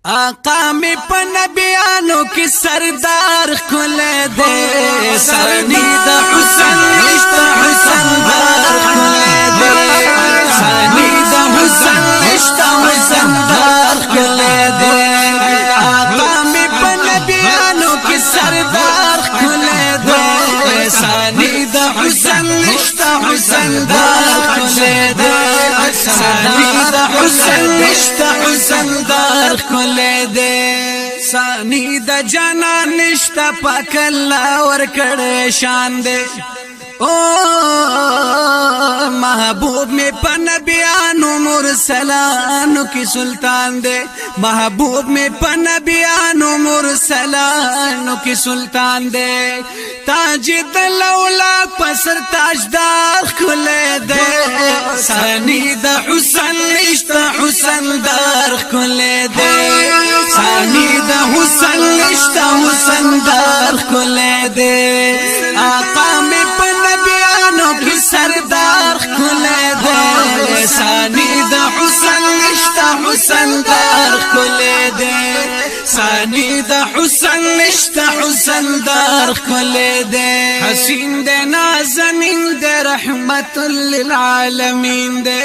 آقا می په نبیانو کې سردار کله دے سرنی د حسن نشتا حسن دار کله دے سرنی د حسن نشتا حسن دار کله دے آقا می په نبیانو کې سردار کله دے سرنی د حسن نشتا حسن دار کله دے سرنی د حسن نشتا حسن دار کله دے سانی د جانان نشتا پاک الله ور کړه شان دے او محبوب می په نبیانو مرسلانو کی سلطان دے محبوب می په نبیانو مرسلانو کی سلطان دے تاج دلولا پسر تاجدار کله دے سانی د حسن نشتا حسن دار کله دے سانی د حسن نشتا حسن دار کله دے آقا می په نبیانو کی سردار کله دے سانی د حسن نشتا حسن دار کله دے سانی د حسن نشتا حسن دار کله دے حسین دے نازنین دے رحمت للعالمین دے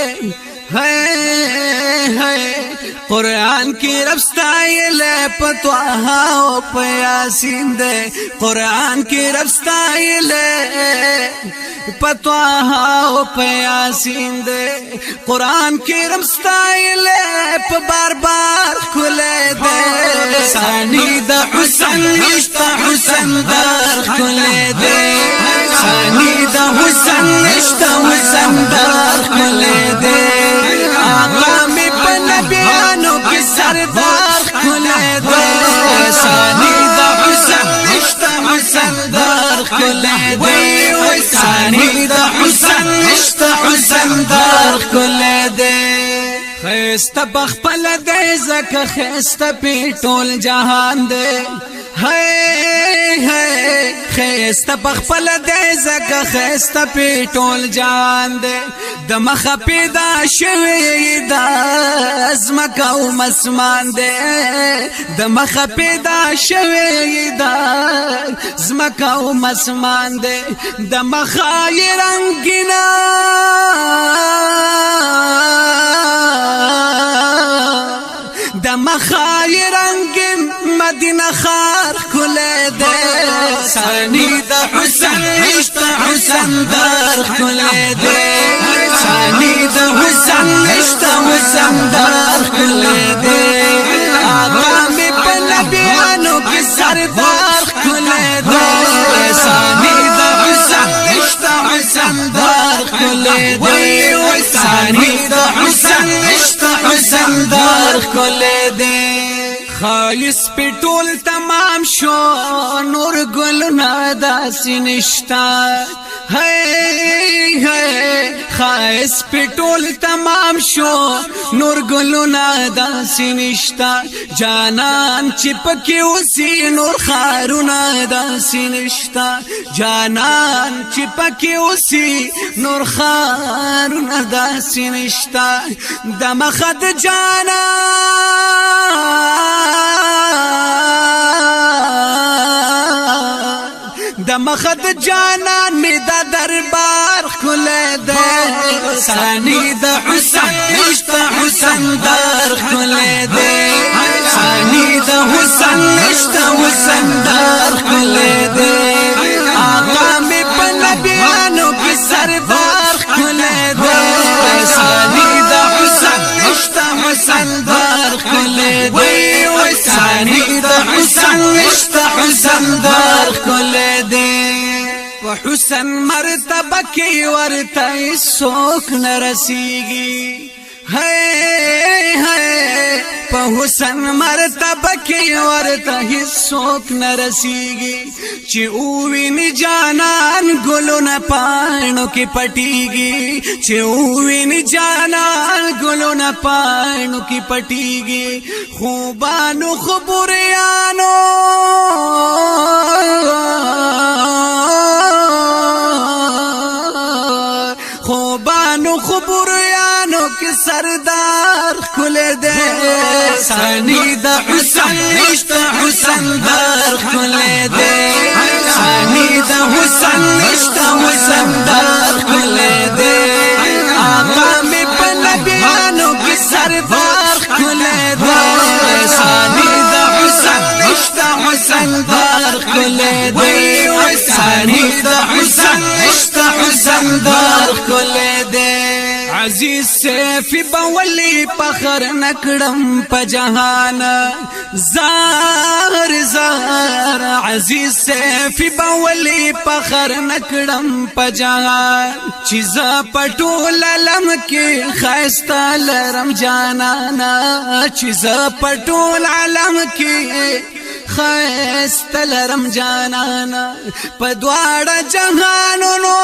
قرآن کی رب ستائل پتواہا و پیاسین دے قرآن کی رب ستائل پتواہا و پیاسین دے قرآن کی رب ستائل بار بار کھلے دے سانی دا حسن نشتا حسن دار کھلے دے سانی دا حسن نشتا حسن دار کھلے دے آقا می په نبیانو کی سردار کله دے سانی دا حسن نشتا حسن دار کله دے سانی دا حسن نشتا حسن دار کله دے خیست بخپل دے زکه خیست پی ټول جهان دے خیست بخپل دے زکه خیست پی ټول جهان دے د مخ پیدا شوی دا ازمکا او مسمان دے د مخ پیدا شوی دا ازمکا او مسمان دے د مخ رنگینا د مخ رنگ مدینہ خار کله دے سانی د حسن نشتا حسن دار کله دے سانی د حسن نشتا حسن دار کله دے آقا می په نبیانو کی سردار کله دے سانی د حسن نشتا حسن دار کله دے سانی د حسن نشتا حسن دار کله دے خالص پی ټول تمام شو نور گلنا داسی نشتا خالص پی ټول تمام شو نور گلنا داسی نشتا جانان چپکی اسی نور خارونا داسی نشتا جانان چپکی اسی نور خارونا داسی نشتا دمخد جانان د مخد جانان می دا دربار کله دے سانی د حسن نشتا حسن دار کله دے سانی د حسن نشتا حسن دار کله دے آقا می په نبیانو کی سردار کله دے سانی د حسن نشتا حسن دار کله دے سانی د حسن نشتا حسن دار کله دے په حسن مرتبه کې ورته څوک نه رسیږي په حسن مرتبه کې ورته څوک نه رسیږي چې او ویني جانان ګلونه پاڼو کې پټيږي چې او ویني جانان ګلونه پاڼو کې پټيږي خوبانو خبريانو خوبانو خبريانو کې سردار کله دے ثاني د حسن نشتا حسن در خله دے ثاني د حسن نشتا حسن در خله دے آقا می په نبیانو کی سردار خله دے ثاني د حسن نشتا حسن در خله دے ثاني د حسن نشتا حسن در خله دے عزیز سیفی باولی پخر نکڑم پا جہان زار زار عزیز سیفی باولی پخر نکڑم پا جہان چیزا پٹول علم کی خیستا لرم جانانا چیزا پٹول علم کی خیست لرم جانانا پدوار جہانونو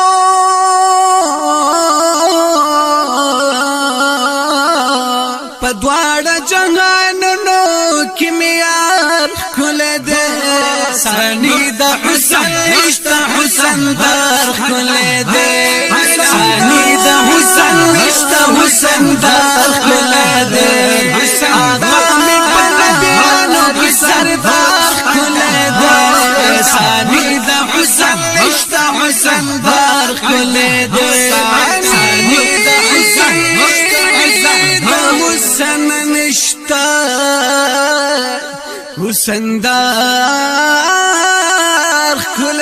پدوار جہانونو کمیار کھل دے ثانی دا حسن نشتا حسن در کھل دے ثانی دا حسن نشتا حسن در کھل دے آقا میں پنبیانو کی سردار کھل دے ثانی دا حسن نشتا حسن در کھل دے ثانی دا حسن نشتا حسن نشتا حسن در کھل